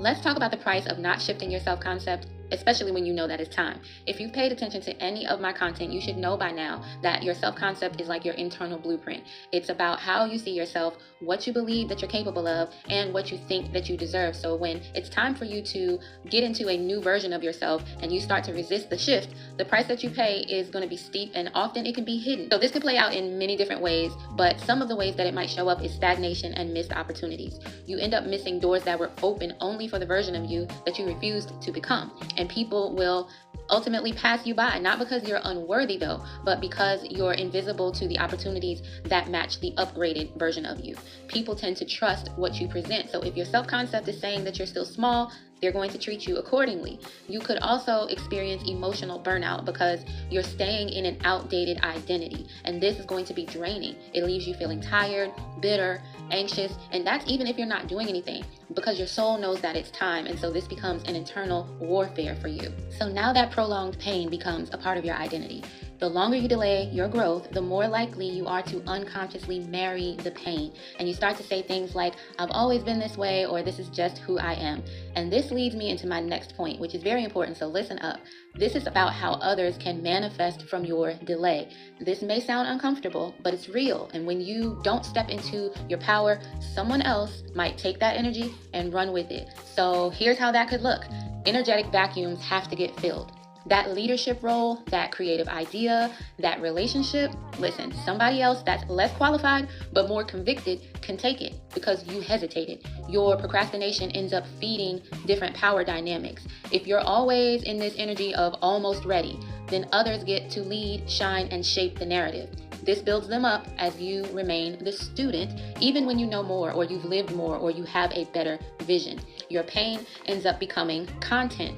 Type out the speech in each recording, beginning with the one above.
Let's talk about the price of not shifting your self-concept, especially when you know that it's time. If you've paid attention to any of my content, you should know by now that your self-concept is like your internal blueprint. It's about how you see yourself, what you believe that you're capable of, and what you think that you deserve. So when it's time for you to get into a new version of yourself and you start to resist the shift, the price that you pay is going to be steep, and often it can be hidden. So this could play out in many different ways, but some of the ways that it might show up is stagnation and missed opportunities. You end up missing doors that were open only for the version of you that you refused to become. And people will ultimately pass you by, not because you're unworthy though, but because you're invisible to the opportunities that match the upgraded version of you. People tend to trust what you present. So if your self-concept is saying that you're still small, they're going to treat you accordingly. You could also experience emotional burnout because you're staying in an outdated identity, and this is going to be draining. It leaves you feeling tired, bitter, anxious, and that's even if you're not doing anything, because your soul knows that it's time, and so this becomes an internal warfare for you. So now that prolonged pain becomes a part of your identity. The longer you delay your growth, the more likely you are to unconsciously marry the pain. And you start to say things like, I've always been this way, or this is just who I am. And this leads me into my next point, which is very important, so listen up. This is about how others can manifest from your delay. This may sound uncomfortable, but it's real. And when you don't step into your power, someone else might take that energy and run with it. So here's how that could look. Energetic vacuums have to get filled. That leadership role, that creative idea, that relationship, listen, somebody else that's less qualified but more convicted can take it because you hesitated. Your procrastination ends up feeding different power dynamics. If you're always in this energy of almost ready, then others get to lead, shine, and shape the narrative. This builds them up as you remain the student, even when you know more, or you've lived more, or you have a better vision. Your pain ends up becoming content.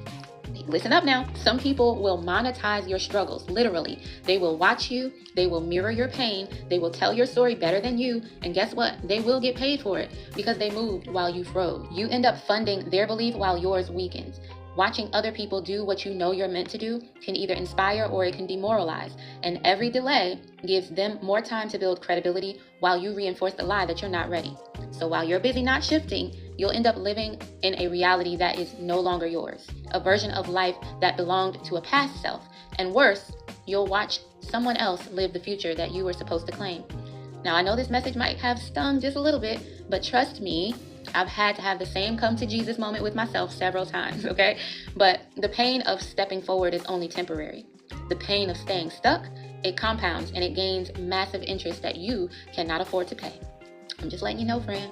Listen up now. Some people will monetize your struggles, literally. They will watch you, they will mirror your pain, they will tell your story better than you, and guess what? They will get paid for it because they moved while you froze. You end up funding their belief while yours weakens. Watching other people do what you know you're meant to do can either inspire or it can demoralize. And every delay gives them more time to build credibility while you reinforce the lie that you're not ready. So while you're busy not shifting, you'll end up living in a reality that is no longer yours, a version of life that belonged to a past self. And worse, you'll watch someone else live the future that you were supposed to claim. Now, I know this message might have stung just a little bit, but trust me, I've had to have the same come to Jesus moment with myself several times, okay? But the pain of stepping forward is only temporary. The pain of staying stuck, it compounds and it gains massive interest that you cannot afford to pay. I'm just letting you know, friend.